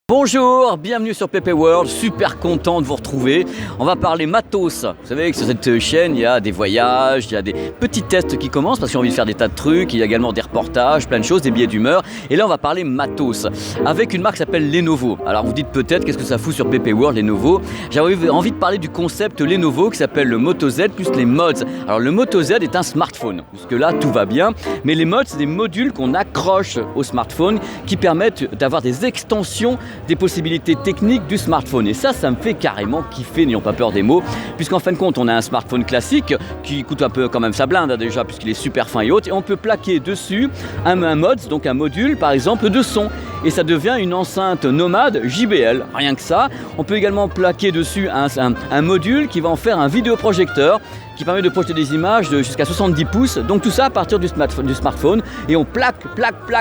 Bonjour, bienvenue sur PP World, super content de vous retrouver. On va parler matos. Vous savez que sur cette chaîne, il y a des voyages, il y a des petits tests qui commencent parce que j'ai envie de faire des tas de trucs, il y a également des reportages, plein de choses, des billets d'humeur. Et là, on va parler matos avec une marque qui s'appelle Lenovo. Alors vous dites peut-être, qu'est-ce que ça fout sur PP World, Lenovo? J'avais envie de parler du concept Lenovo qui s'appelle le Moto Z plus les mods. Alors le Moto Z est un smartphone, jusque là tout va bien, mais les mods, c'est des modules qu'on accroche au smartphone qui permettent d'avoir des extensions des possibilités techniques du smartphone. Et ça me fait carrément kiffer, n'ayons pas peur des mots, puisqu'en fin de compte, on a un smartphone classique qui coûte un peu quand même sa blinde déjà, puisqu'il est super fin et haut, et on peut plaquer dessus un mod, donc un module par exemple de son. Et ça devient une enceinte nomade JBL, rien que ça. On peut également plaquer dessus un module qui va en faire un vidéoprojecteur qui permet de projeter des images de jusqu'à 70 pouces. Donc tout ça à partir du smartphone. Et on plaque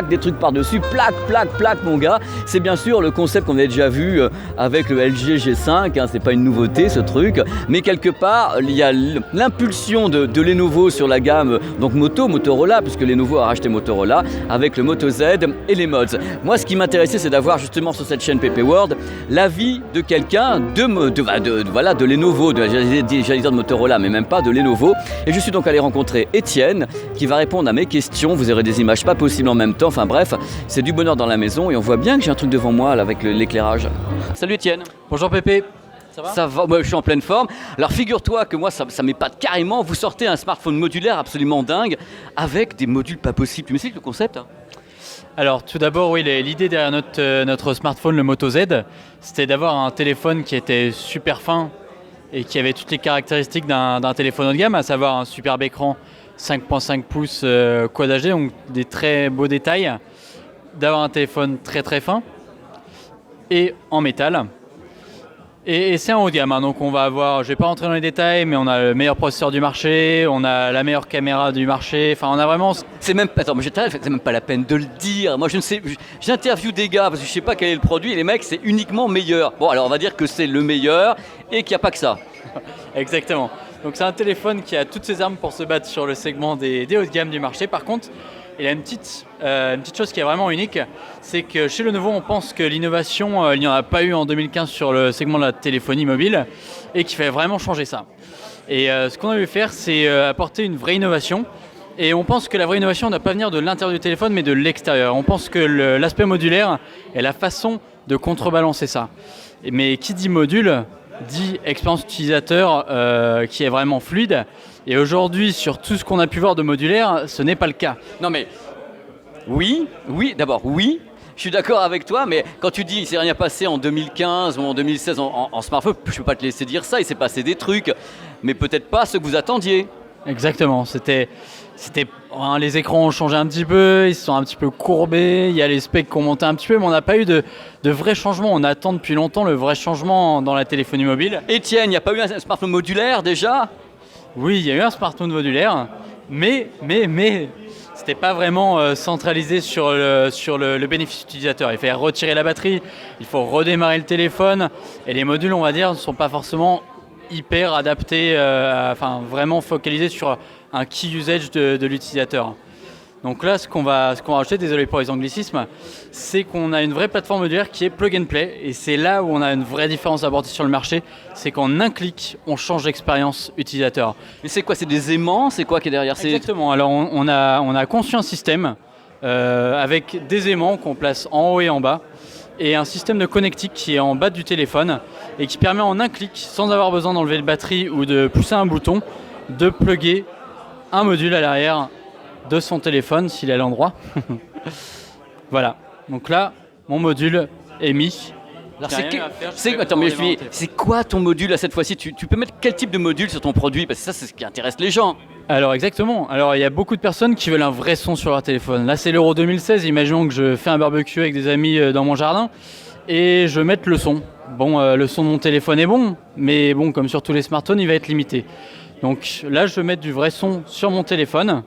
des trucs par-dessus. Plaque, mon gars. C'est bien sûr le concept qu'on avait déjà vu avec le LG G5. Hein, c'est pas une nouveauté ce truc. Mais quelque part, il y a l'impulsion de Lenovo sur la gamme donc Motorola, puisque Lenovo a racheté Motorola, avec le Moto Z et les mods. Moi, ce qui m'intéressait, c'est d'avoir justement sur cette chaîne PP World l'avis de quelqu'un de Lenovo, j'allais dire de Motorola, mais même pas de Lenovo. Et je suis donc allé rencontrer Étienne qui va répondre à mes questions. Vous aurez des images pas possibles en même temps. Enfin bref, c'est du bonheur dans la maison et on voit bien que j'ai un truc devant moi là, avec l'éclairage. Salut Étienne. Bonjour Pépé. Ça va, moi je suis en pleine forme. Alors figure-toi que moi ça m'épate carrément. Vous sortez un smartphone modulaire absolument dingue avec des modules pas possibles. Tu me sais le concept hein? Alors tout d'abord, oui, l'idée derrière notre smartphone, le Moto Z, c'était d'avoir un téléphone qui était super fin et qui avait toutes les caractéristiques d'un téléphone haut de gamme, à savoir un superbe écran 5.5 pouces Quad HD, donc des très beaux détails, d'avoir un téléphone très très fin et en métal. Et c'est un haut de gamme, hein, donc on va avoir, je ne vais pas rentrer dans les détails, mais on a le meilleur processeur du marché, on a la meilleure caméra du marché, enfin on a vraiment... C'est même pas la peine de le dire, moi je ne sais, j'interviewe des gars parce que je ne sais pas quel est le produit et les mecs c'est uniquement meilleur. Bon alors on va dire que c'est le meilleur et qu'il n'y a pas que ça. Exactement, donc c'est un téléphone qui a toutes ses armes pour se battre sur le segment des hauts de gamme du marché. Par contre, il a une petite chose qui est vraiment unique, c'est que chez Lenovo, on pense que l'innovation, il n'y en a pas eu en 2015 sur le segment de la téléphonie mobile et qu'il fallait vraiment changer ça. Et ce qu'on a voulu faire, c'est apporter une vraie innovation. Et on pense que la vraie innovation ne doit pas venir de l'intérieur du téléphone, mais de l'extérieur. On pense que l'aspect modulaire est la façon de contrebalancer ça. Mais qui dit module, dit expérience utilisateur qui est vraiment fluide. Et aujourd'hui, sur tout ce qu'on a pu voir de modulaire, ce n'est pas le cas. Non mais, oui, je suis d'accord avec toi, mais quand tu dis qu'il ne s'est rien passé en 2015 ou en 2016 en smartphone, je ne peux pas te laisser dire ça, il s'est passé des trucs, mais peut-être pas ce que vous attendiez. Exactement, les écrans ont changé un petit peu, ils se sont un petit peu courbés, il y a les specs qui ont monté un petit peu, mais on n'a pas eu de vrais changements. On attend depuis longtemps le vrai changement dans la téléphonie mobile. Etienne, il n'y a pas eu un smartphone modulaire déjà ? Oui, il y a eu un smartphone modulaire, mais c'était pas vraiment centralisé sur le bénéfice utilisateur. Il fallait retirer la batterie, il faut redémarrer le téléphone, et les modules, on va dire, ne sont pas forcément hyper adaptés, vraiment focalisés sur un key usage de l'utilisateur. Donc là, ce qu'on va rajouter, désolé pour les anglicismes, c'est qu'on a une vraie plateforme modulaire qui est plug and play. Et c'est là où on a une vraie différence à apporter sur le marché. C'est qu'en un clic, on change l'expérience utilisateur. Mais c'est quoi? C'est des aimants? C'est quoi qui est derrière? Exactement. Alors on a conçu un système avec des aimants qu'on place en haut et en bas. Et un système de connectique qui est en bas du téléphone et qui permet en un clic, sans avoir besoin d'enlever le batterie ou de pousser un bouton, de plugger un module à l'arrière de son téléphone s'il est à l'endroit. Voilà, donc là mon module est mis. Alors c'est quoi ton module à cette fois-ci? Tu peux mettre quel type de module sur ton produit? Parce que ça c'est ce qui intéresse les gens. Alors exactement, alors il y a beaucoup de personnes qui veulent un vrai son sur leur téléphone. Là c'est l'Euro 2016, imaginons que je fais un barbecue avec des amis dans mon jardin et je mette le son. Bon, le son de mon téléphone est bon, mais bon, comme sur tous les smartphones, il va être limité. Donc là je vais mettre du vrai son sur mon téléphone.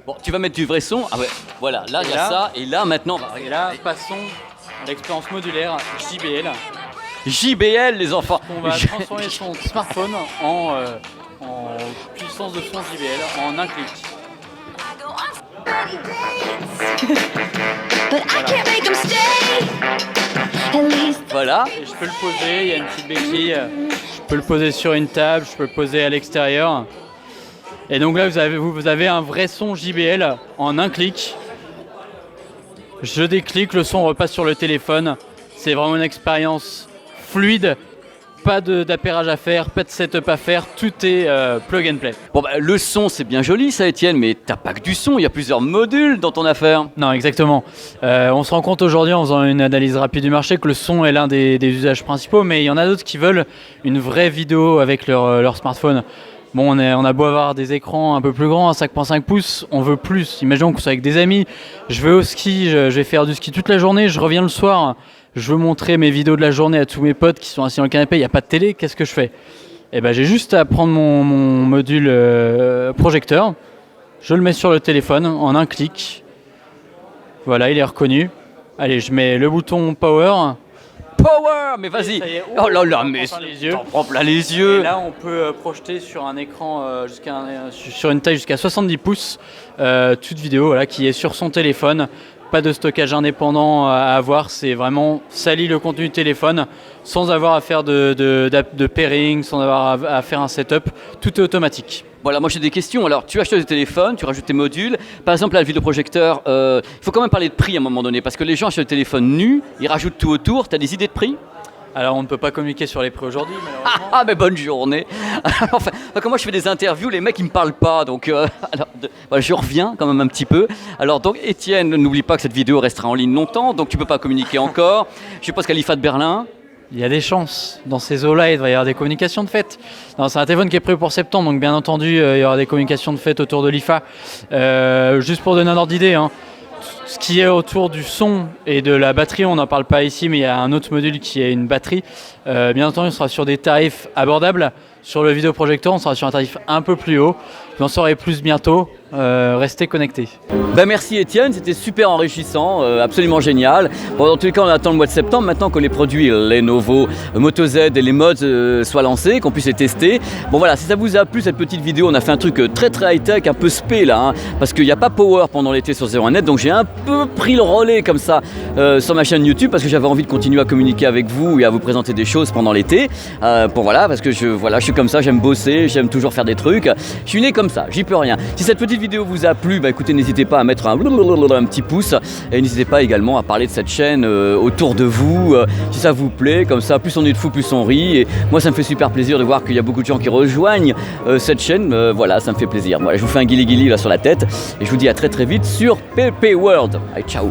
Bon, tu vas mettre du vrai son. Ah ouais, voilà, là il y a ça, et là maintenant... Et là, passons à l'expérience modulaire JBL. JBL, les enfants. On va transformer son smartphone en puissance de son JBL en un clic. But I can't make them stay. At least Voilà. Et je peux le poser, il y a une petite béquille. Je peux le poser sur une table, je peux le poser à l'extérieur. Et donc là, vous avez un vrai son JBL en un clic. Je déclique, le son repasse sur le téléphone. C'est vraiment une expérience fluide. Pas d'appairage à faire, pas de setup à faire, tout est plug and play. Bon, bah, le son, c'est bien joli, ça, Étienne, mais t'as pas que du son, il y a plusieurs modules dans ton affaire. Non, exactement. On se rend compte aujourd'hui en faisant une analyse rapide du marché que le son est l'un des usages principaux, mais il y en a d'autres qui veulent une vraie vidéo avec leur smartphone. Bon, on a beau avoir des écrans un peu plus grands, à 5.5 pouces, on veut plus. Imaginons qu'on soit avec des amis, je vais au ski, je vais faire du ski toute la journée, je reviens le soir, je veux montrer mes vidéos de la journée à tous mes potes qui sont assis dans le canapé, il n'y a pas de télé, qu'est-ce que je fais ? Eh ben, j'ai juste à prendre mon module projecteur, je le mets sur le téléphone en un clic. Voilà, il est reconnu. Allez, je mets le bouton Power. Power, mais vas-y. Oh là là, mais t'en prends plein les yeux. Et là, on peut projeter sur un écran sur une taille jusqu'à 70 pouces toute vidéo voilà, qui est sur son téléphone. Pas de stockage indépendant à avoir, c'est vraiment ça lit le contenu du téléphone sans avoir à faire de pairing, sans avoir à faire un setup. Tout est automatique. Voilà, moi j'ai des questions. Alors, tu achètes des téléphones, tu rajoutes tes modules. Par exemple, là, le vidéoprojecteur, il faut quand même parler de prix à un moment donné parce que les gens achètent le téléphone nu, ils rajoutent tout autour. Tu as des idées de prix ? Alors, on ne peut pas communiquer sur les prix aujourd'hui, malheureusement. Ah, mais bonne journée. Enfin, quand moi je fais des interviews, les mecs ils me parlent pas, donc voilà, je reviens quand même un petit peu. Alors donc Étienne, n'oublie pas que cette vidéo restera en ligne longtemps, donc tu peux pas communiquer encore. Je suppose qu'à l'IFA de Berlin. Il y a des chances. Dans ces eaux-là, il va y avoir des communications de fête. Non, c'est un téléphone qui est prévu pour septembre, donc bien entendu, il y aura des communications de fête autour de l'IFA. Juste pour donner un ordre d'idée, hein, ce qui est autour du son et de la batterie, on n'en parle pas ici, mais il y a un autre module qui est une batterie. Bien entendu, on sera sur des tarifs abordables. Sur le vidéoprojecteur, on sera sur un tarif un peu plus haut. Vous en saurez plus bientôt. Restez connectés. Ben merci Étienne, c'était super enrichissant, absolument génial. Bon, dans tous les cas, on attend le mois de septembre maintenant que les produits Lenovo Moto Z et les mods soient lancés, qu'on puisse les tester. Bon voilà, si ça vous a plu cette petite vidéo, on a fait un truc très très high-tech, un peu spé là, hein, parce qu'il n'y a pas Power pendant l'été sur 01net, donc j'ai un peu pris le relais comme ça sur ma chaîne YouTube parce que j'avais envie de continuer à communiquer avec vous et à vous présenter des choses pendant l'été. Voilà, parce que je suis comme ça, j'aime bosser, j'aime toujours faire des trucs. Je suis né comme ça, j'y peux rien. Si cette petite vidéo vous a plu, bah écoutez, n'hésitez pas à mettre un petit pouce et n'hésitez pas également à parler de cette chaîne autour de vous si ça vous plaît, comme ça plus on est de fous plus on rit et moi ça me fait super plaisir de voir qu'il y a beaucoup de gens qui rejoignent cette chaîne, voilà, ça me fait plaisir. Voilà, je vous fais un guili là sur la tête et je vous dis à très très vite sur PP World. Allez, ciao.